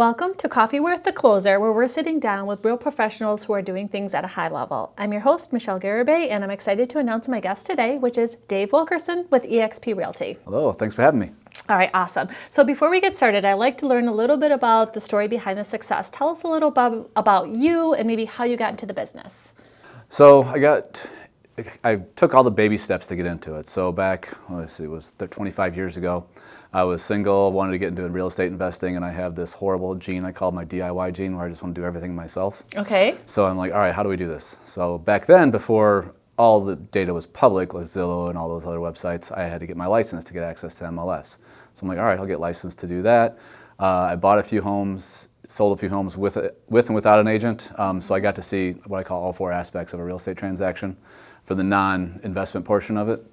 Welcome to Coffee with the Closer, where we're sitting down with real professionals who are doing things at a high level. I'm your host, Michelle Garibay, and I'm excited to announce my guest today, which is Dave Wilkerson with eXp Realty. Hello, thanks for having me. All right, awesome. So before we get started, I'd like to learn a little bit about the story behind the success. Tell us a little about you and maybe how you got into the business. So I took all the baby steps to get into it. So back, it was 25 years ago. I was single, wanted to get into real estate investing, and I have this horrible gene I call my DIY gene, where I just want to do everything myself. Okay. So I'm like, all right, how do we do this? So back then, before all the data was public, like Zillow and all those other websites, I had to get my license to get access to MLS. So I'm like, all right, I'll get licensed to do that. I bought a few homes, sold a few homes with and without an agent. So I got to see what I call all four aspects of a real estate transaction for the non-investment portion of it,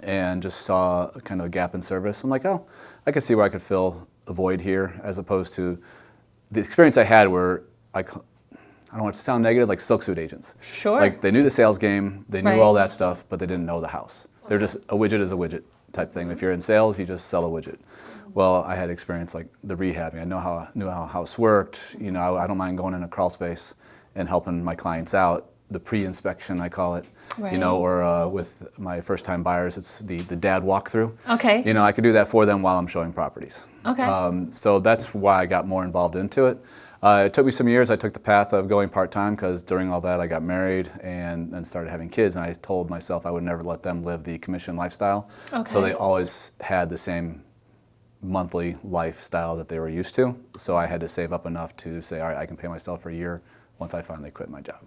and just saw kind of a gap in service. I'm like, oh, I could see where I could fill a void here, as opposed to the experience I had where I don't want to sound negative, like silk suit agents. Sure. Like they knew the sales game, they knew Right. all that stuff, but they didn't know the house. They're just, a widget is a widget type thing. If you're in sales, you just sell a widget. Well, I had experience like the rehabbing. I knew how a house worked. You know, I don't mind going in a crawl space and helping my clients out. The pre-inspection, I call it, Right. you know, or with my first-time buyers, it's the dad walkthrough. Okay. You know, I could do that for them while I'm showing properties. Okay. So that's why I got more involved into it. It took me some years. I took the path of going part-time because during all that I got married and then started having kids, and I told myself I would never let them live the commission lifestyle. Okay. So they always had the same monthly lifestyle that they were used to. So I had to save up enough to say, all right, I can pay myself for a year once I finally quit my job.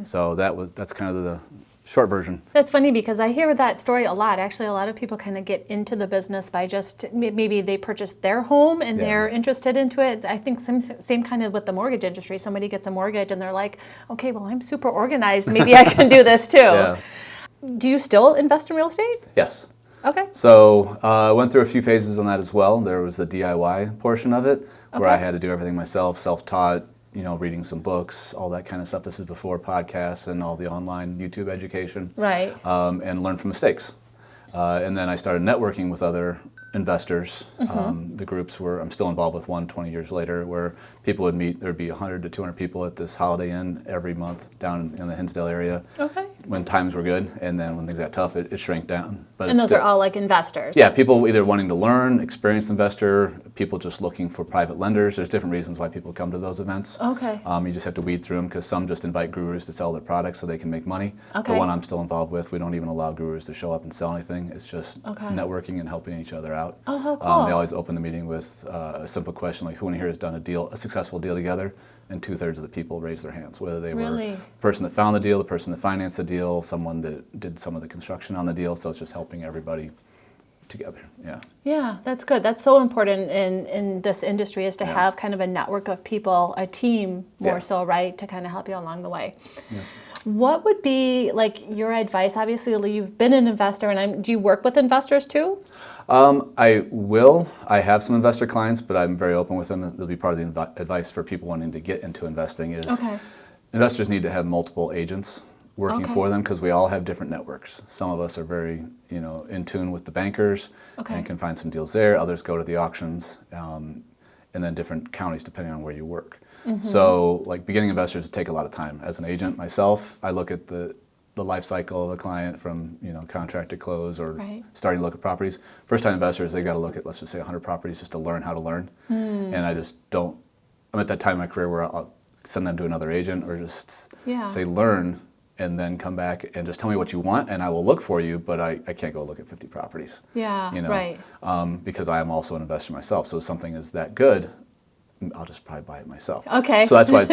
So that's kind of the short version. That's funny because I hear that story a lot. Actually, a lot of people kind of get into the business by just maybe they purchased their home and they're interested into it. I think same kind of with the mortgage industry. Somebody gets a mortgage and they're like, okay, well, I'm super organized. Maybe I can do this too. Yeah. Do you still invest in real estate? Yes. Okay. So I went through a few phases on that as well. There was the DIY portion of it, where Okay. I had to do everything myself, self-taught, you know, reading some books, all that kind of stuff. This is before podcasts and all the online YouTube education. Right. And learn from mistakes. And then I started networking with other investors. The groups were, I'm still involved with one 20 years later, where people would meet. There'd be 100 to 200 people at this Holiday Inn every month down in the Hinsdale area. Okay. When times were good, and then when things got tough, it shrank down. But And it's those still, are all like investors? yeah, people either wanting to learn, experienced investor, people just looking for private lenders. There's different reasons why people come to those events. Okay. You just have to weed through them because some just invite gurus to sell their products so they can make money. Okay. The one I'm still involved with, we don't even allow gurus to show up and sell anything. It's just networking and helping each other out. Oh, how cool. They always open the meeting with a simple question like, who in here has done a successful deal together? And 2/3 of the people raised their hands, whether they were the person that found the deal, the person that financed the deal, someone that did some of the construction on the deal. So it's just helping everybody together. Yeah. Yeah, that's good. That's so important in this industry is to have kind of a network of people, a team more so, right, to kind of help you along the way. Yeah. What would be like your advice? Obviously, you've been an investor, and do you work with investors too? I will. I have some investor clients, but I'm very open with them. They'll be part of the advice for people wanting to get into investing is investors need to have multiple agents working for them because we all have different networks. Some of us are very, in tune with the bankers and can find some deals there. Others go to the auctions, and then different counties depending on where you work. So, like beginning investors take a lot of time. As an agent myself, I look at the life cycle of a client from contract to close or starting to look at properties. First-time investors, they got to look at, let's just say, 100 properties just to learn how to learn. And I just don't. I'm at that time in my career where I'll send them to another agent or just say learn and then come back and just tell me what you want and I will look for you. But I can't go look at 50 properties. Yeah, right. Because I am also an investor myself. So if something is that good, I'll just probably buy it myself. Okay. So that's why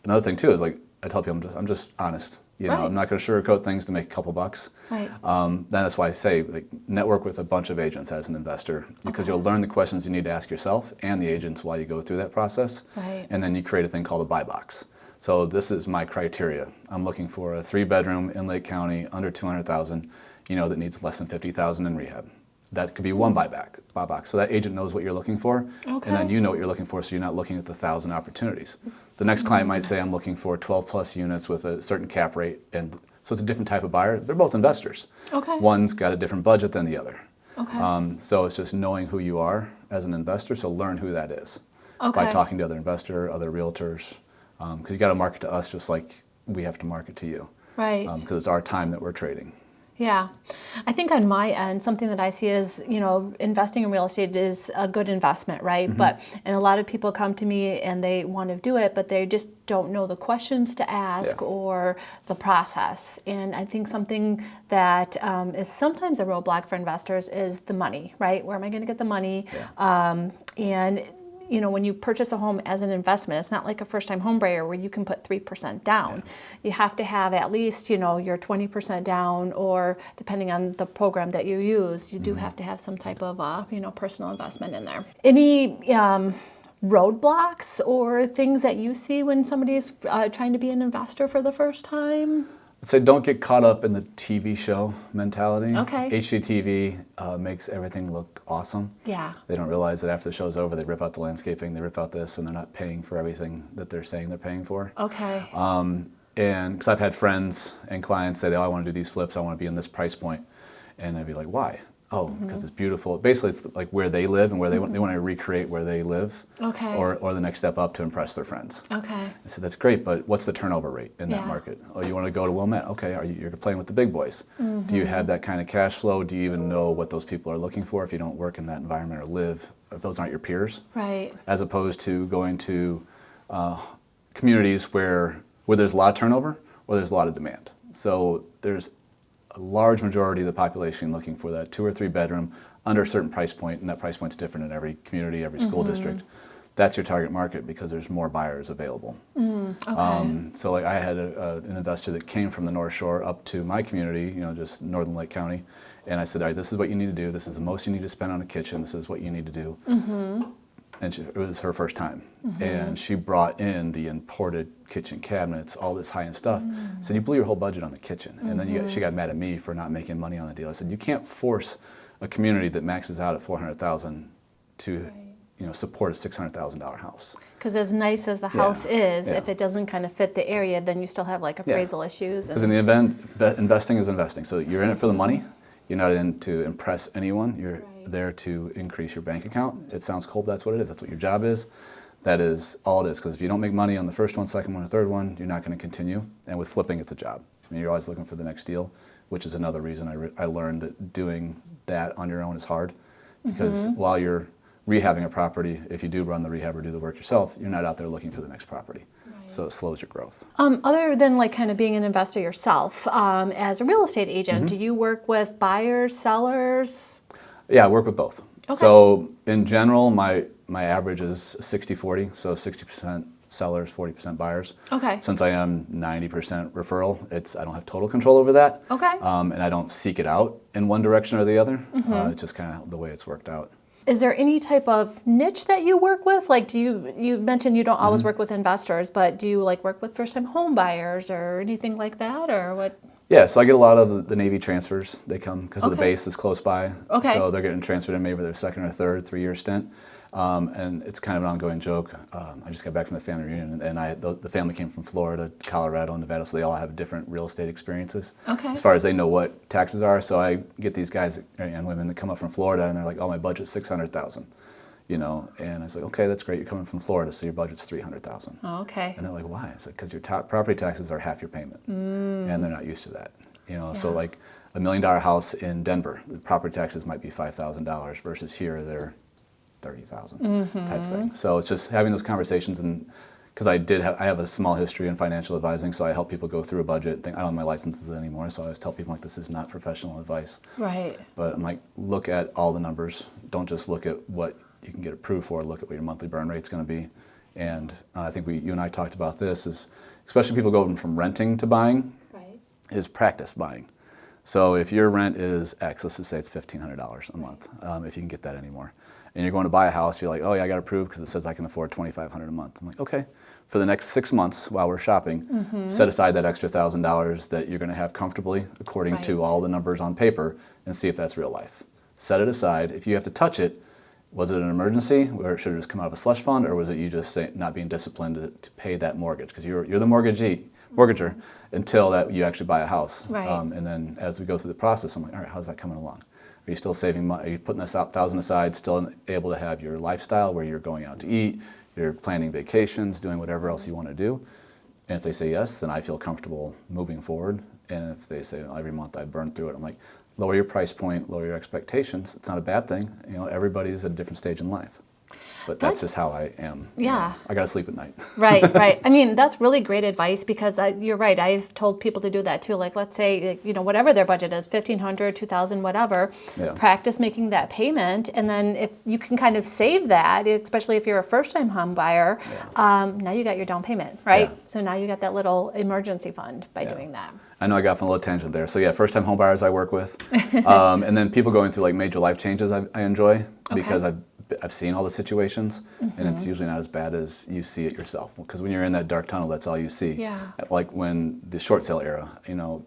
another thing too is like I tell people I'm just honest. I'm not going to sugarcoat things to make a couple bucks. Right. Then that's why I say network with a bunch of agents as an investor because you'll learn the questions you need to ask yourself and the agents while you go through that process. Right. And then you create a thing called a buy box. So this is my criteria. I'm looking for a 3-bedroom in Lake County under 200,000, that needs less than 50,000 in rehab. That could be one buy box. So that agent knows what you're looking for, and then you know what you're looking for, so you're not looking at the 1,000 opportunities. The next client might say, I'm looking for 12 plus units with a certain cap rate, and so it's a different type of buyer. They're both investors. Okay. One's got a different budget than the other. Okay. So it's just knowing who you are as an investor, so learn who that is. by Okay. talking to other investors, other realtors, because you got to market to us just like we have to market to you. Right. Because it's our time that we're trading. Yeah. I think on my end, something that I see is, investing in real estate is a good investment, right? And a lot of people come to me and they want to do it, but they just don't know the questions to ask or the process. And I think something that is sometimes a roadblock for investors is the money, right? Where am I going to get the money? And when you purchase a home as an investment, it's not like a first-time home buyer where you can put 3% down. You have to have at least, your 20% down, or depending on the program that you use, you do have to have some type of, personal investment in there. Any roadblocks or things that you see when somebody's trying to be an investor for the first time? I'd say don't get caught up in the TV show mentality. Okay. HGTV makes everything look awesome. Yeah. They don't realize that after the show's over, they rip out the landscaping, they rip out this, and they're not paying for everything that they're saying they're paying for. Okay. And because I've had friends and clients say, oh, I want to do these flips, I want to be in this price point. And I'd be like, why? Oh, because it's beautiful. Basically, it's like where they live and where they want to recreate where they live. Okay. Or the next step up to impress their friends. Okay. I said, that's great, but what's the turnover rate in that market? Oh, you want to go to Wilmette? Okay, you're playing with the big boys. Do you have that kind of cash flow? Do you even know what those people are looking for if you don't work in that environment or live, if those aren't your peers? Right. As opposed to going to communities where there's a lot of turnover or there's a lot of demand. So there's a large majority of the population looking for that 2 or 3 bedroom under a certain price point, and that price point's different in every community, every school district. That's your target market because there's more buyers available. Okay. So like I had an investor that came from the North Shore up to my community, just Northern Lake County, and I said, all right, this is what you need to do. This is the most you need to spend on a kitchen. This is what you need to do. And it was her first time. And she brought in the imported kitchen cabinets, all this high-end stuff. I said, you blew your whole budget on the kitchen. And then she got mad at me for not making money on the deal. I said, you can't force a community that maxes out at $400,000 to support a $600,000 house. Because as nice as the house is, if it doesn't kind of fit the area, then you still have like appraisal issues. Because in the event, investing is investing. So you're in it for the money. You're not in to impress anyone. You're there to increase your bank account. It sounds cold, but that's what it is. That's what your job is. That is all it is. Because if you don't make money on the first one, second one, or third one, you're not going to continue. And with flipping, it's a job. I mean, you're always looking for the next deal, which is another reason I learned that doing that on your own is hard. Because while you're rehabbing a property, if you do run the rehab or do the work yourself, you're not out there looking for the next property. So it slows your growth. Other than like kind of being an investor yourself, as a real estate agent, do you work with buyers, sellers? Yeah, I work with both. Okay. So in general, my average is 60-40, so 60% sellers, 40% buyers. Okay. Since I am 90% referral, I don't have total control over that. Okay. And I don't seek it out in one direction or the other. It's just kind of the way it's worked out. Is there any type of niche that you work with? Like, you mentioned you don't always work with investors, but do you like work with first-time home buyers or anything like that, or what? Yeah, so I get a lot of the Navy transfers. They come because of the Okay. base is close by. Okay. So they're getting transferred in maybe their second or third 3-year stint. And it's kind of an ongoing joke. I just got back from the family reunion, and the family came from Florida, Colorado, and Nevada, so they all have different real estate experiences. Okay. As far as they know what taxes are. So I get these guys and women that come up from Florida, and they're like, oh, my budget's $600,000. And I was like, okay, that's great. You're coming from Florida, so your budget's $300,000. Oh, okay. And they're like, why? I said, because your property taxes are half your payment, and they're not used to that. So like $1 million house in Denver, the property taxes might be $5,000 versus here they're $30,000 type thing. So it's just having those conversations, and because I have a small history in financial advising, so I help people go through a budget and think, I don't have my licenses anymore, so I always tell people like, this is not professional advice. Right. But I'm like, look at all the numbers. Don't just look at what you can get approved for, look at what your monthly burn rate's going to be. And I think you and I talked about this, is especially people going from renting to buying, is practice buying. So if your rent is X, let's just say it's $1,500 a month, if you can get that anymore, and you're going to buy a house, you're like, oh yeah, I got approved because it says I can afford $2,500 a month. I'm like, okay, for the next 6 months while we're shopping, set aside that extra $1,000 that you're going to have comfortably according to all the numbers on paper, and see if that's real life. Set it aside. If you have to touch it, was it an emergency, or should it just come out of a slush fund, or was it you just not being disciplined to pay that mortgage? Because you're the mortgager until that you actually buy a house. Right. And then as we go through the process, I'm like, all right, how's that coming along? Are you still saving money? Are you putting this $1,000 aside, still able to have your lifestyle where you're going out to eat, you're planning vacations, doing whatever else you want to do. And if they say yes, then I feel comfortable moving forward. And if they say every month I burn through it, I'm like, lower your price point, lower your expectations. It's not a bad thing. Everybody's at a different stage in life. But that's just how I am. Yeah. I got to sleep at night. Right, right. I mean, that's really great advice because you're right. I've told people to do that too. Like, let's say, whatever their budget is, $1,500, $2,000, whatever, practice making that payment. And then if you can kind of save that, especially if you're a first-time home buyer, now you got your down payment, right? Yeah. So now you got that little emergency fund by doing that. I know I got off on a little tangent there. So first-time home buyers I work with. And then people going through like major life changes I enjoy because I've seen all the situations, and it's usually not as bad as you see it yourself. Because when you're in that dark tunnel, that's all you see. Yeah. Like when the short sale era,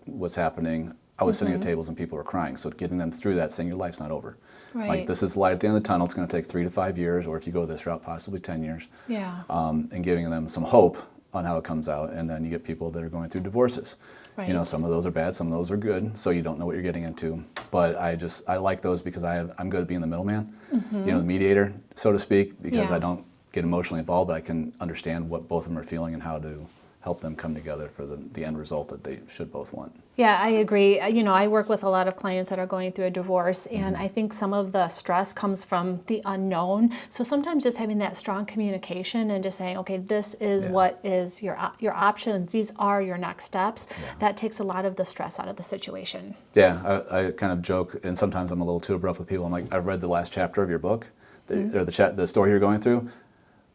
was happening, I was sitting at tables and people were crying. So getting them through that, saying your life's not over. Right. Like this is the light at the end of the tunnel. It's going to take 3 to 5 years, or if you go this route, possibly 10 years. Yeah. And giving them some hope on how it comes out. And then you get people that are going through divorces. Right. Some of those are bad, some of those are good, so you don't know what you're getting into. But I like those because I'm good at being the middleman, the mediator, so to speak, because I don't get emotionally involved, but I can understand what both of them are feeling and how to help them come together for the end result that they should both want. Yeah, I agree. I work with a lot of clients that are going through a divorce, and I think some of the stress comes from the unknown. So sometimes just having that strong communication and just saying, okay, this is what is your options. These are your next steps. Yeah. That takes a lot of the stress out of the situation. Yeah, I kind of joke, and sometimes I'm a little too abrupt with people. I'm like, I've read the last chapter of your book, or the story you're going through.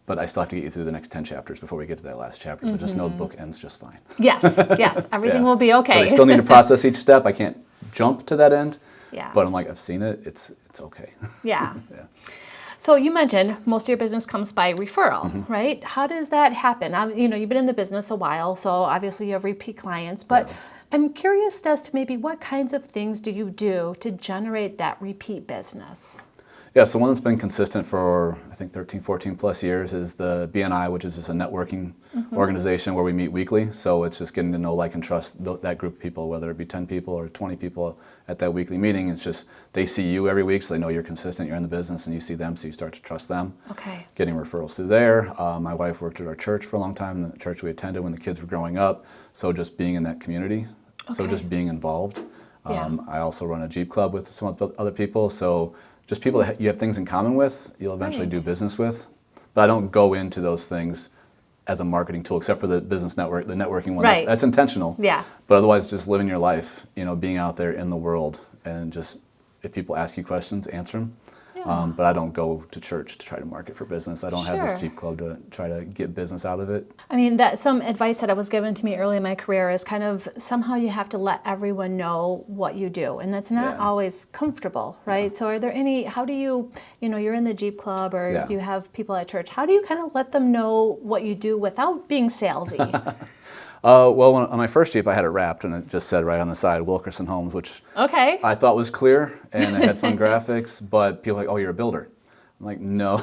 But I still have to get you through the next 10 chapters before we get to that last chapter. But just know the book ends just fine. Yes, everything will be okay. But I still need to process each step. I can't jump to that end. Yeah. But I'm like, I've seen it. It's okay. Yeah. So you mentioned most of your business comes by referral, right? How does that happen? You've been in the business a while, so obviously you have repeat clients. But I'm curious as to maybe what kinds of things do you do to generate that repeat business? Yeah, so one that's been consistent for, I think, 13, 14 plus years is the BNI, which is just a networking organization where we meet weekly. So it's just getting to know, like, and trust that group of people, whether it be 10 people or 20 people at that weekly meeting. It's just they see you every week, so they know you're consistent, you're in the business, and you see them, so you start to trust them. Okay. Getting referrals through there. My wife worked at our church for a long time, the church we attended when the kids were growing up. So just being in that community, so just being involved. I also run a Jeep club with some other people, so just people that you have things in common with, you'll eventually do business with. But I don't go into those things as a marketing tool, except for the business network, the networking one. That's intentional. Yeah. But otherwise, just living your life, being out there in the world, and just if people ask you questions, answer them. But I don't go to church to try to market for business. I don't have this Jeep club to try to get business out of it. I mean, that some advice that was given to me early in my career is kind of somehow you have to let everyone know what you do, and that's not always comfortable, right? Yeah. So are there how do you, you're in the Jeep club or you have people at church, how do you kind of let them know what you do without being salesy? Well, on my first Jeep, I had it wrapped, and it just said right on the side, Wilkerson Homes, which I thought was clear, and it had fun graphics, but people are like, oh, you're a builder. I'm like, no.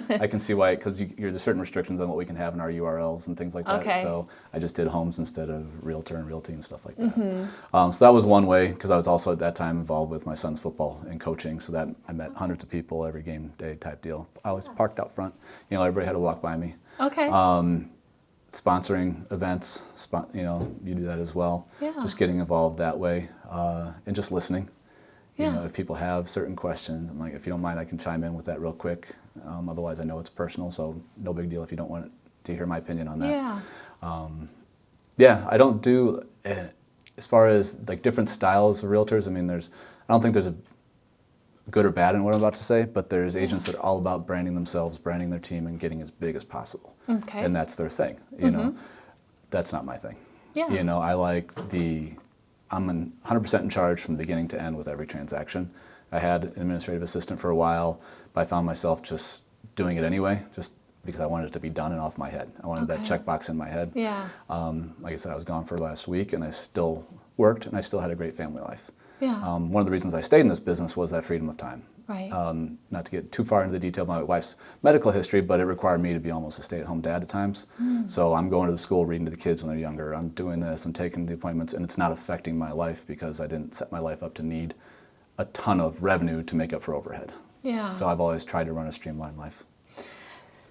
I can see why, because there's certain restrictions on what we can have in our URLs and things like that, so I just did homes instead of Realtor and Realty and stuff like that. So that was one way, because I was also at that time involved with my son's football and coaching, so that I met hundreds of people every game day type deal. I was parked out front. Everybody had to walk by me. Sponsoring events, you do that as well. Yeah. Just getting involved that way, and just listening. If people have certain questions, I'm like, if you don't mind, I can chime in with that real quick. Otherwise, I know it's personal, so no big deal if you don't want to hear my opinion on that. I don't do, as far as like different styles of realtors, I don't think there's a good or bad in what I'm about to say, but there's agents that are all about branding themselves, branding their team, and getting as big as possible. Okay. And that's their thing. That's not my thing. Yeah. I'm 100% in charge from beginning to end with every transaction. I had an administrative assistant for a while, but I found myself just doing it anyway, just because I wanted it to be done and off my head. I wanted that checkbox in my head. Yeah. Like I said, I was gone for last week, and I still worked, and I still had a great family life. Yeah. One of the reasons I stayed in this business was that freedom of time. Right. Not to get too far into the detail of my wife's medical history, but it required me to be almost a stay-at-home dad at times. So I'm going to the school, reading to the kids when they're younger. I'm doing this, I'm taking the appointments, and it's not affecting my life because I didn't set my life up to need a ton of revenue to make up for overhead. Yeah. So I've always tried to run a streamlined life.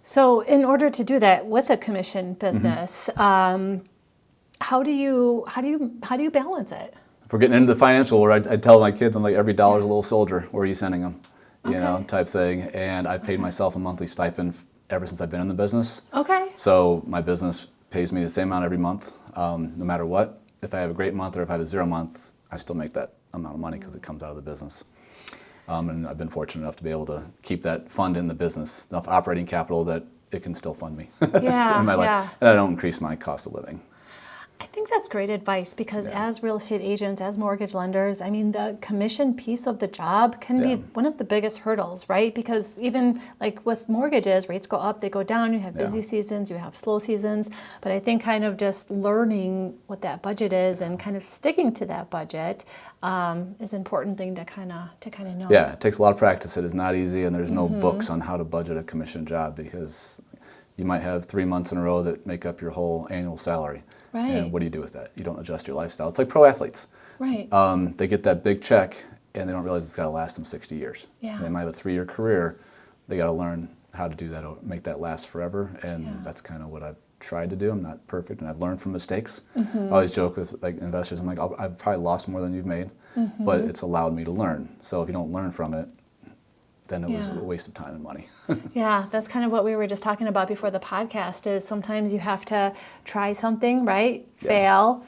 So in order to do that with a commission business, how do you balance it? If we're getting into the financial world, I tell my kids, I'm like, every dollar's a little soldier. Where are you sending them? You know, type thing. And I've paid myself a monthly stipend ever since I've been in the business. Okay. So my business pays me the same amount every month, no matter what. If I have a great month or if I have a 0 month, I still make that amount of money because it comes out of the business. And I've been fortunate enough to be able to keep that fund in the business, enough operating capital that it can still fund me in my life. And I don't increase my cost of living. I think that's great advice because as real estate agents, as mortgage lenders, I mean, the commission piece of the job can be one of the biggest hurdles, right? Because even like with mortgages, rates go up, they go down, you have busy seasons, you have slow seasons. But I think kind of just learning what that budget is and kind of sticking to that budget is an important thing to kind of know. Yeah, it takes a lot of practice. It is not easy, and there's no books on how to budget a commission job because you might have 3 months in a row that make up your whole annual salary. Right. And what do you do with that? You don't adjust your lifestyle. It's like pro athletes. Right. They get that big check, and they don't realize it's got to last them 60 years. Yeah. They might have a 3-year career. They got to learn how to do that, or make that last forever. And that's kind of what I've tried to do. I'm not perfect, and I've learned from mistakes. I always joke with like investors. I'm like, I've probably lost more than you've made, but it's allowed me to learn. So if you don't learn from it, then it was a waste of time and money. Yeah, that's kind of what we were just talking about before the podcast is sometimes you have to try something, right? Fail,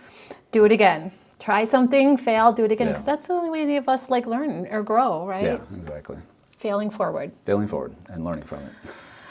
do it again. Try something, fail, do it again. Because that's the only way any of us like learn or grow, right? Yeah, exactly. Failing forward. Failing forward and learning from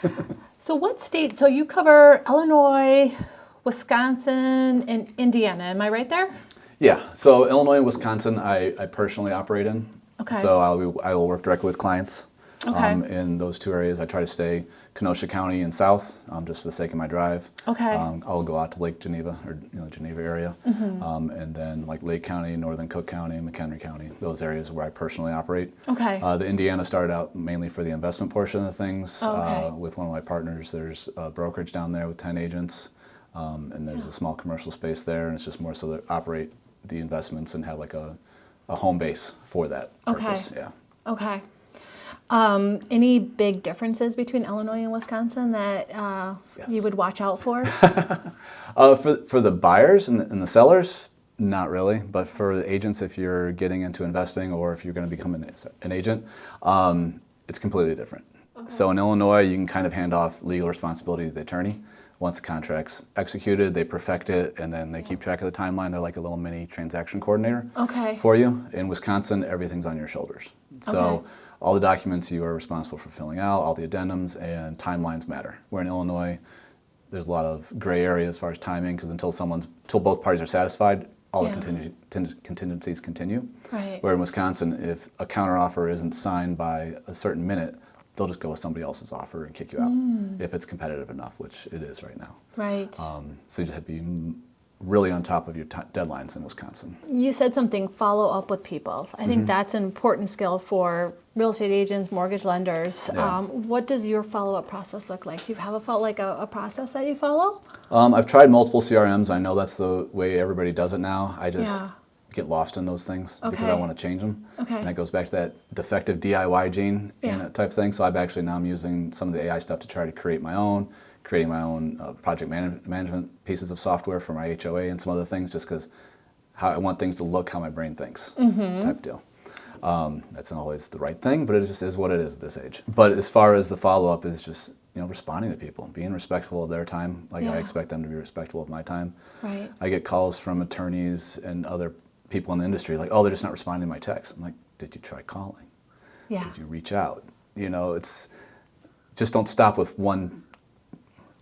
it. So what state, so you cover Illinois, Wisconsin, and Indiana, am I right there? Yeah, so Illinois and Wisconsin I personally operate in. Okay. So I will work directly with clients. Okay. In those 2 areas. I try to stay Kenosha County and south, just for the sake of my drive. Okay. I'll go out to Lake Geneva, or Geneva area, and then like Lake County, Northern Cook County, McHenry County, those areas where I personally operate. Okay. The Indiana started out mainly for the investment portion of things. Okay. With one of my partners, there's a brokerage down there with 10 agents, and there's a small commercial space there, and it's just more so to operate the investments and have like a home base for that purpose. Yeah. Okay. Any big differences between Illinois and Wisconsin that you would watch out for? For the buyers and the sellers, not really. But for the agents, if you're getting into investing or if you're going to become an agent, it's completely different. Okay. So in Illinois, you can kind of hand off legal responsibility to the attorney. Once the contract's executed, they perfect it, and then they keep track of the timeline. They're like a little mini transaction coordinator for you. In Wisconsin, everything's on your shoulders. So all the documents you are responsible for filling out, all the addendums, and timelines matter. Where in Illinois, there's a lot of gray area as far as timing, because until both parties are satisfied, all the contingencies continue. Right. Where in Wisconsin, if a counteroffer isn't signed by a certain minute, they'll just go with somebody else's offer and kick you out if it's competitive enough, which it is right now. Right. So you just have to be really on top of your deadlines in Wisconsin. You said something, follow up with people. I think that's an important skill for real estate agents, mortgage lenders. Yeah. What does your follow-up process look like? Do you have a process that you follow? I've tried multiple CRMs. I know that's the way everybody does it now. I just get lost in those things because I want to change them. Okay. And that goes back to that defective DIY gene type thing. So I'm using some of the AI stuff to try to creating my own project management pieces of software for my HOA and some other things, just because how I want things to look how my brain thinks type deal. That's not always the right thing, but it just is what it is at this age. But as far as the follow-up is just responding to people, being respectful of their time, like I expect them to be respectful of my time. Right. I get calls from attorneys and other people in the industry like, oh, they're just not responding to my texts. I'm like, did you try calling? Yeah. Did you reach out? It's just don't stop with one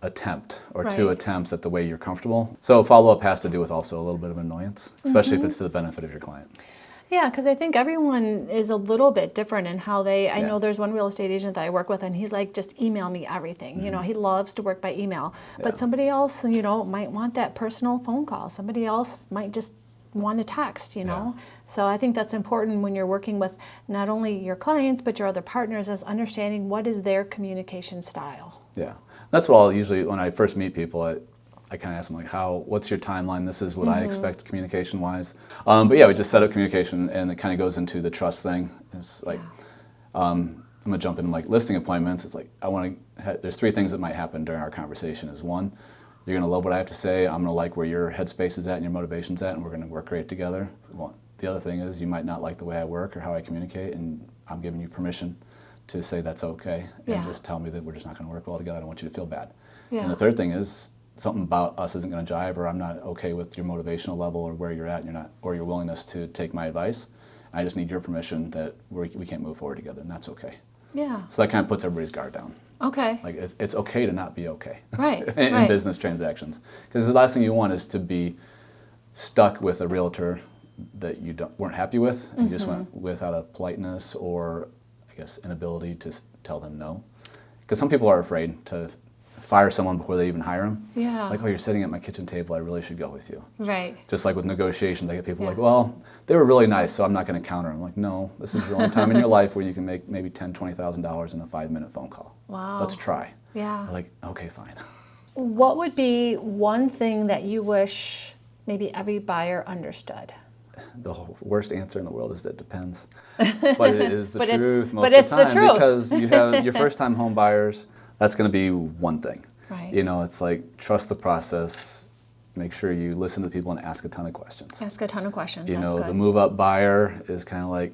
attempt or 2 attempts at the way you're comfortable. So follow-up has to do with also a little bit of annoyance, especially if it's to the benefit of your client. Yeah, because I think everyone is a little bit different in how I know there's one real estate agent that I work with, and he's like, just email me everything. He loves to work by email. But somebody else, might want that personal phone call. Somebody else might just want to text, So I think that's important when you're working with not only your clients, but your other partners, is understanding what is their communication style. Yeah, that's what I'll usually, when I first meet people, I kind of ask them like, what's your timeline? This is what I expect communication-wise. But we just set up communication, and it kind of goes into the trust thing. It's like, I'm gonna jump into like listing appointments. It's like there's three things that might happen during our conversation. Is one, you're gonna love what I have to say. I'm gonna like where your headspace is at and your motivation's at, and we're gonna work great together. One. The other thing is you might not like the way I work or how I communicate, and I'm giving you permission to say that's okay, and just tell me that we're just not gonna work well together. I don't want you to feel bad. Yeah. And the third thing is something about us isn't gonna jive, or I'm not okay with your motivational level or where you're at, and you're not, or your willingness to take my advice. I just need your permission that we can't move forward together, and that's okay. Yeah. So that kind of puts everybody's guard down. Okay. Like it's okay to not be okay. Right. in business transactions, because the last thing you want is to be stuck with a realtor that you weren't happy with, and you just went with out of politeness or, I guess, inability to tell them no. Because some people are afraid to fire someone before they even hire them. Yeah. Like, oh, you're sitting at my kitchen table, I really should go with you. Right. Just like with negotiations, I get people like, well, they were really nice, so I'm not going to counter them. I'm like, no, this is the only time in your life where you can make maybe $10,000, $20,000 in a 5-minute phone call. Wow. Let's try. Yeah. They're like, okay, fine. What would be one thing that you wish maybe every buyer understood? The worst answer in the world is that depends. But it is the truth most of the time, because you have your first-time home buyers. That's going to be one thing. Right. You know, it's like trust the process. Make sure you listen to people and ask a ton of questions. Ask a ton of questions. You know, the move-up buyer is kind of like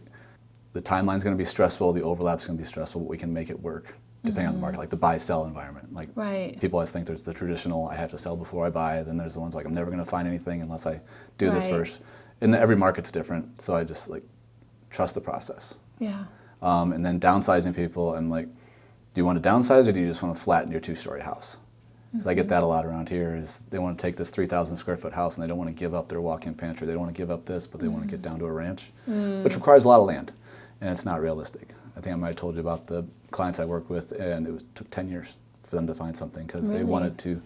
the timeline's going to be stressful, the overlap's going to be stressful, but we can make it work depending on the market, like the buy-sell environment. Like people always think there's the traditional, I have to sell before I buy. Then there's the ones like I'm never going to find anything unless I do this first. And every market's different, so I just like trust the process. Yeah. And then downsizing people, I'm like, do you want to downsize or do you just want to flatten your 2-story house? Because I get that a lot around here, is they want to take this 3,000 square foot house and they don't want to give up their walk-in pantry. They don't want to give up this, but they want to get down to a ranch, which requires a lot of land, and it's not realistic. I think I might have told you about the clients I worked with, and it took 10 years for them to find something because they wanted to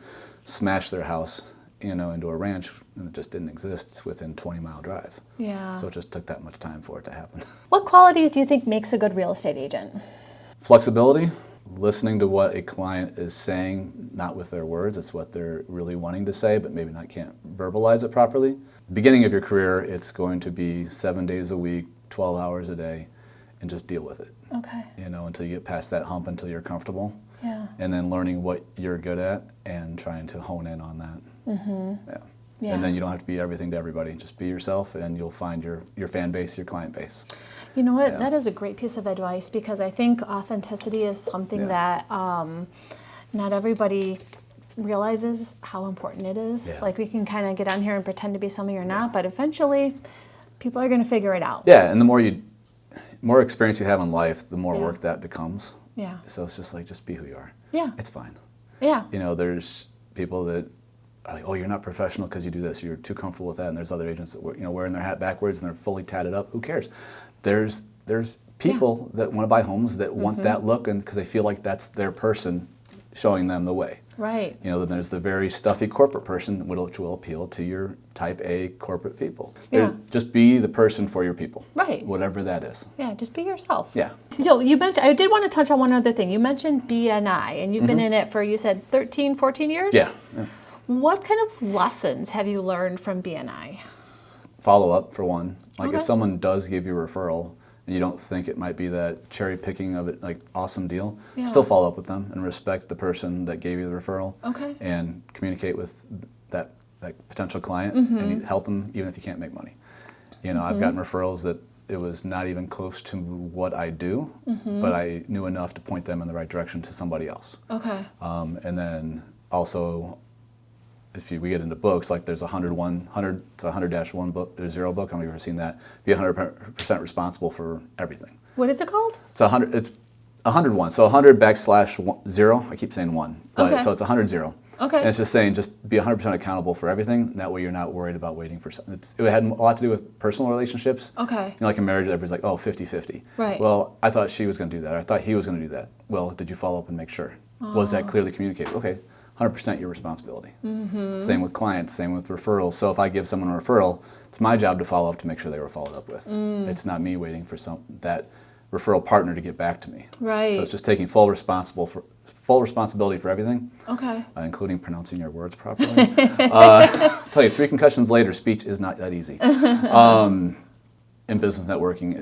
smash their house, you know, into a ranch, and it just didn't exist. It's within 20-mile drive. Yeah. So it just took that much time for it to happen. What qualities do you think makes a good real estate agent? Flexibility. Listening to what a client is saying, not with their words, it's what they're really wanting to say, but maybe can't verbalize it properly. Beginning of your career, it's going to be 7 days a week, 12 hours a day, and just deal with it. Okay. You know, until you get past that hump, until you're comfortable. Yeah. And then learning what you're good at and trying to hone in on that. Yeah. Yeah. And then you don't have to be everything to everybody. Just be yourself, and you'll find your fan base, your client base. You know what? Yeah. That is a great piece of advice, because I think authenticity is something that not everybody realizes how important it is. Yeah. Like, we can kind of get on here and pretend to be something you're not, but eventually people are going to figure it out. Yeah, and the more experience you have in life, the more work that becomes. Yeah. So it's just like, just be who you are. Yeah. It's fine. Yeah. You know, there's people that are like, oh, you're not professional because you do this. You're too comfortable with that. And there's other agents that wearing their hat backwards and they're fully tatted up. Who cares? There's people that want to buy homes that want that look, and because they feel like that's their person showing them the way. Right. You know, then there's the very stuffy corporate person which will appeal to your type A corporate people. Yeah. Just be the person for your people. Right. Whatever that is. Yeah, just be yourself. Yeah. So you mentioned, I did want to touch on one other thing. You mentioned BNI, and you've been in it for, you said 13, 14 years? Yeah. What kind of lessons have you learned from BNI? Follow up, for one. Like, if someone does give you a referral and you don't think it might be that cherry picking of it, like, awesome deal, still follow up with them and respect the person that gave you the referral. Okay. And communicate with that potential client and help them even if you can't make money. You know, I've gotten referrals that it was not even close to what I do, but I knew enough to point them in the right direction to somebody else. Okay. And then also, if we get into books, like there's 100-1 book, there's 0 book. I don't know if you've ever seen that. Be 100% responsible for everything. What is it called? It's 101. So 100/0. I keep saying 1, but so it's 100-0. Okay. And it's just saying, just be 100% accountable for everything. That way, you're not worried about waiting for something. It had a lot to do with personal relationships. Okay. You know, like in marriage, everybody's like, oh, 50-50. Right. Well, I thought she was going to do that. Or I thought he was going to do that. Well, did you follow up and make sure? Was that clearly communicated? Okay. 100% your responsibility. Same with clients, same with referrals. So if I give someone a referral, it's my job to follow up to make sure they were followed up with. It's not me waiting for that referral partner to get back to me. Right. So it's just taking full responsibility for everything. Okay. Including pronouncing your words properly. I'll tell you, 3 concussions later, speech is not that easy. In business networking,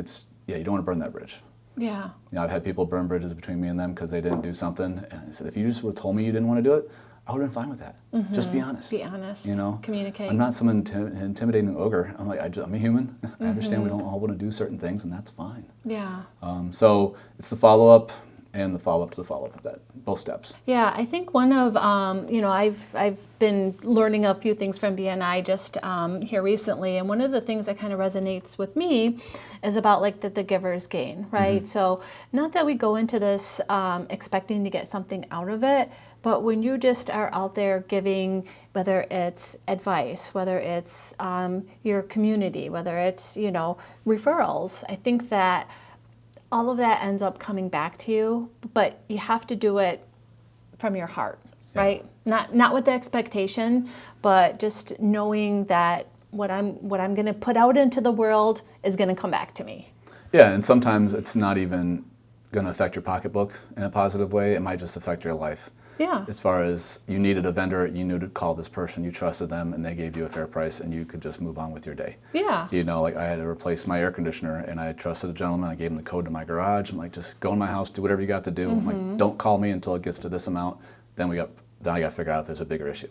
you don't want to burn that bridge. Yeah. I've had people burn bridges between me and them because they didn't do something. And I said, if you just would have told me you didn't want to do it, I would have been fine with that. Just be honest. Be honest. Communicate. I'm not some intimidating ogre. I'm like, I'm a human. I understand we don't all want to do certain things, and that's fine. Yeah. So it's the follow-up and the follow-up to the follow-up, both steps. Yeah, I think one of, I've been learning a few things from BNI just here recently, and one of the things that kind of resonates with me is about like the giver's gain, right? So not that we go into this expecting to get something out of it, but when you just are out there giving, whether it's advice, whether it's your community, whether it's, referrals, I think that all of that ends up coming back to you, but you have to do it from your heart, right? Not with the expectation, but just knowing that what I'm going to put out into the world is going to come back to me. Yeah, and sometimes it's not even going to affect your pocketbook in a positive way. It might just affect your life. Yeah. As far as you needed a vendor, you knew to call this person, you trusted them, and they gave you a fair price, and you could just move on with your day. Yeah. Like I had to replace my air conditioner, and I trusted a gentleman. I gave him the code to my garage. I'm like, just go in my house, do whatever you got to do. I'm like, don't call me until it gets to this amount. Then I got to figure out if there's a bigger issue.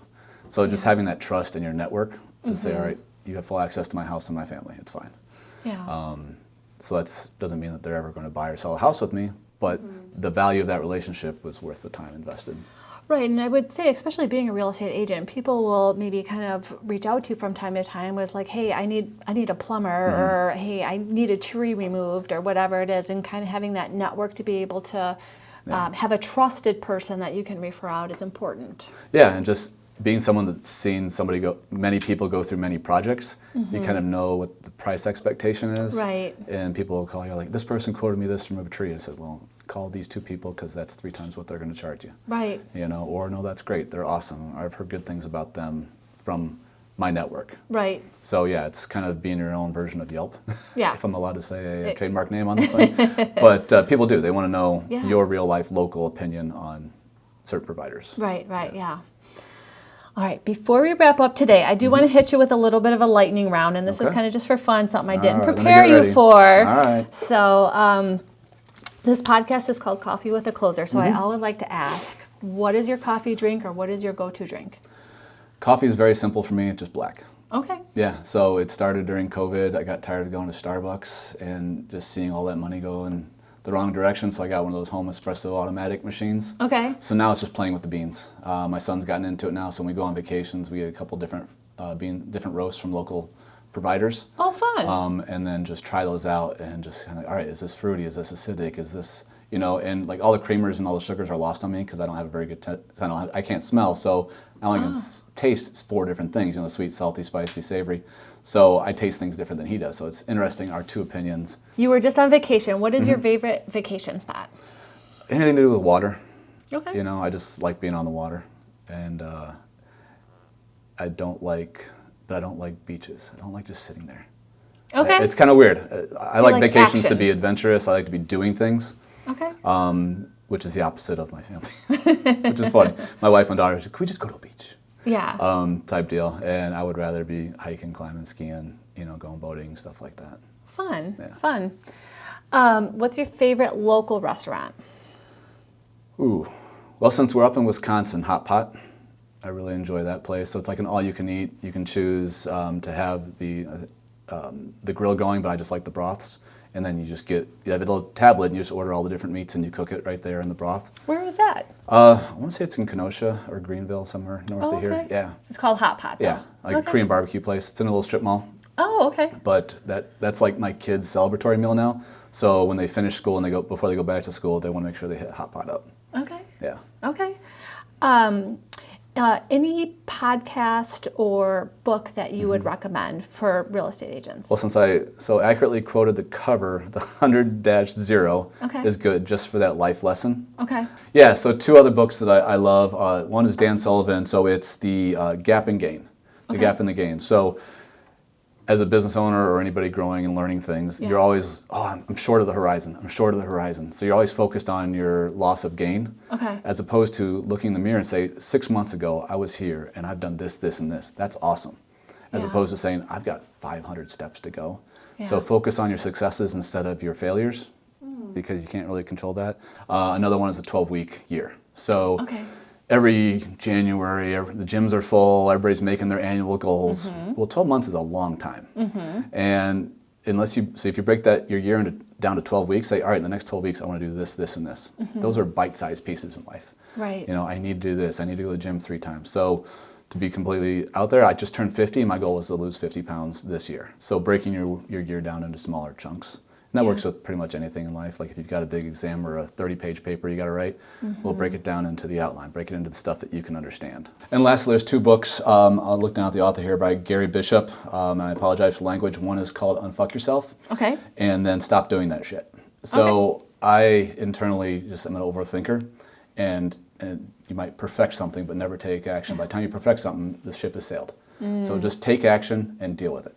So just having that trust in your network to say, all right, you have full access to my house and my family. It's fine. Yeah. So that doesn't mean that they're ever going to buy or sell a house with me, but the value of that relationship was worth the time invested. Right, and I would say, especially being a real estate agent, people will maybe kind of reach out to you from time to time with like, hey, I need a plumber, or hey, I need a tree removed, or whatever it is, and kind of having that network to be able to have a trusted person that you can refer out is important. Yeah, and just being someone that's seen many people go through many projects, you kind of know what the price expectation is. Right. And people will call you like, this person quoted me this to remove a tree. I said, well, call these two people because that's 3 times what they're going to charge you. Right. Or no, that's great. They're awesome. I've heard good things about them from my network. Right. So yeah, it's kind of being your own version of Yelp. Yeah. If I'm allowed to say a trademark name on this thing. But people do. They want to know your real life local opinion on certain providers. Right, yeah. All right, before we wrap up today, I do want to hit you with a little bit of a lightning round, and this is kind of just for fun, something I didn't prepare you for. All right. So this podcast is called Coffee with a Closer, so I always like to ask, what is your coffee drink or what is your go-to drink? Coffee is very simple for me, it's just black. Okay. Yeah, so it started during COVID. I got tired of going to Starbucks and just seeing all that money go in the wrong direction, so I got one of those home espresso automatic machines. Okay. So now it's just playing with the beans. My son's gotten into it now, so when we go on vacations, we get a couple different different roasts from local providers. Oh, fun. And then just try those out and just kind of, all right, is this fruity? Is this acidic? Is this, and like all the creamers and all the sugars are lost on me because I don't have a very good, I can't smell, so I only can taste 4 different things, sweet, salty, spicy, savory. So I taste things different than he does. So it's interesting, our 2 opinions. You were just on vacation. What is your favorite vacation spot? Anything to do with water. Okay. I just like being on the water. And I don't like beaches. I don't like just sitting there. Okay. It's kind of weird. I like vacations action. to be adventurous. I like to be doing things. Okay. Which is the opposite of my family, which is funny. My wife and daughter said, "Can we just go to a beach?" Yeah. Type deal. And I would rather be hiking, climbing, skiing, going boating, stuff like that. Fun. Yeah. Fun. What's your favorite local restaurant? Ooh. Well, since we're up in Wisconsin, Hot Pot. I really enjoy that place. So it's like an all-you-can-eat. You can choose to have the grill going, but I just like the broths. And then you have a little tablet, and you just order all the different meats, and you cook it right there in the broth. Where was that? I want to say it's in Kenosha or Greenville, somewhere north of here. Yeah. It's called Hot Pot, though. Yeah, like a Korean barbecue place. It's in a little strip mall. Oh, okay. But that's like my kids' celebratory meal now. So when they finish school and before they go back to school, they want to make sure they hit Hot Pot up. Okay. Yeah. Okay. Any podcast or book that you would recommend for real estate agents? Well, since I so accurately quoted the cover, the 100-0 is good just for that life lesson. Okay. Yeah, so 2 other books that I love. One is Dan Sullivan, so it's the Gap and Gain, the Gap and the Gain. So as a business owner or anybody growing and learning things, you're always, I'm short of the horizon. I'm short of the horizon. So you're always focused on your loss of gain, as opposed to looking in the mirror and say, 6 months ago, I was here and I've done this, this, and this. That's awesome. As opposed to saying, I've got 500 steps to go. So focus on your successes instead of your failures. because you can't really control that. Another one is a 12-week year. So Okay. every January, the gyms are full, everybody's making their annual goals. Well, 12 months is a long time. And so if you break your year down to 12 weeks, say, all right, in the next 12 weeks, I want to do this, this, and this. Those are bite-sized pieces in life. Right. I need to do this. I need to go to the gym 3 times. So to be completely out there, I just turned 50, and my goal was to lose 50 pounds this year. So breaking your year down into smaller chunks. And that works with pretty much anything in life. Like if you've got a big exam or a 30-page paper you got to write, we'll break it down into the outline, break it into the stuff that you can understand. And lastly, there's 2 books. I'll look down at the author here by Gary Bishop, and I apologize for the language. One is called Unfuck Yourself. Okay. And then Stop Doing That Shit. So I internally just am an overthinker, and you might perfect something but never take action. By the time you perfect something, the ship has sailed. So just take action and deal with it.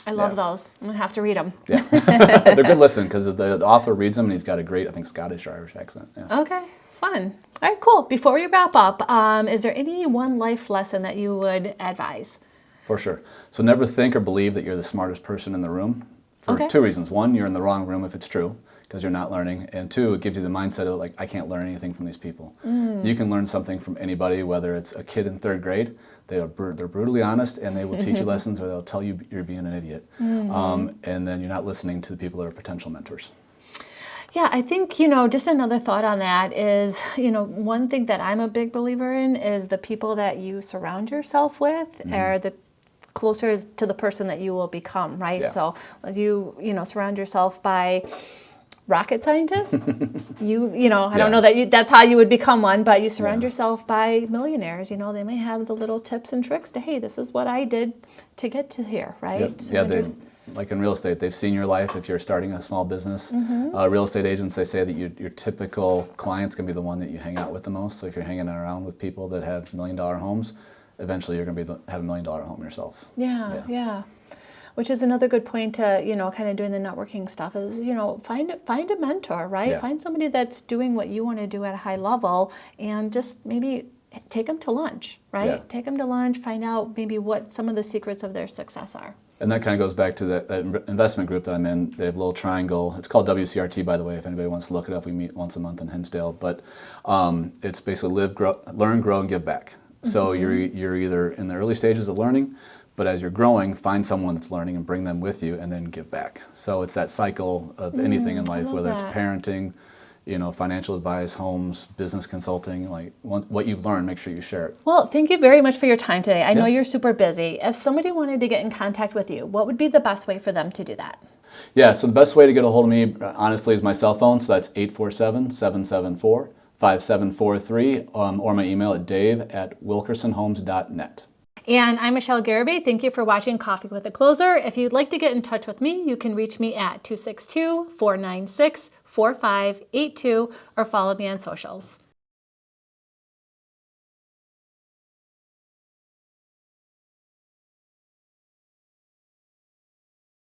I love those. I'm going to have to read them. Yeah, they're good listen because the author reads them and he's got a great, I think, Scottish or Irish accent. Yeah. Okay, fun. All right, cool. Before we wrap up, is there any one life lesson that you would advise? For sure. So never think or believe that you're the smartest person in the room for Okay. 2 reasons. One, you're in the wrong room if it's true because you're not learning. And 2, it gives you the mindset of like, I can't learn anything from these people. You can learn something from anybody, whether it's a kid in 3rd grade. They're brutally honest and they will teach you lessons or they'll tell you you're being an idiot. And then you're not listening to the people that are potential mentors. Yeah, I think, just another thought on that is, one thing that I'm a big believer in is the people that you surround yourself with are the closer to the person that you will become, right? Yeah. So as you surround yourself by rocket scientists, I don't know that that's how you would become one, but you surround yourself by millionaires. They may have the little tips and tricks to, hey, this is what I did to get to here, right? Yeah, like in real estate, they've seen your life if you're starting a small business. Real estate agents, they say that your typical client's going to be the one that you hang out with the most. So if you're hanging around with people that have $1 million homes, eventually you're going to have $1 million home yourself. Yeah. Which is another good point to, kind of doing the networking stuff is, find a mentor, right? Yeah. Find somebody that's doing what you want to do at a high level and just maybe take them to lunch, right? Yeah. Take them to lunch, find out maybe what some of the secrets of their success are. And that kind of goes back to that investment group that I'm in. They have a little triangle. It's called WCRT, by the way, if anybody wants to look it up. We meet once a month in Hinsdale. But it's basically learn, grow, and give back. So you're either in the early stages of learning, but as you're growing, find someone that's learning and bring them with you and then give back. So it's that cycle of anything in life, whether it's parenting, financial advice, homes, business consulting, like what you've learned, make sure you share it. Well, thank you very much for your time today. I know you're super busy. If somebody wanted to get in contact with you, what would be the best way for them to do that? Yeah, so the best way to get a hold of me, honestly, is my cell phone. So that's 847-774-5743, or my email at dave@wilkersonhomes.net. And I'm Michelle Garibay. Thank you for watching Coffee with a Closer. If you'd like to get in touch with me, you can reach me at 262-496-4582 or follow me on socials.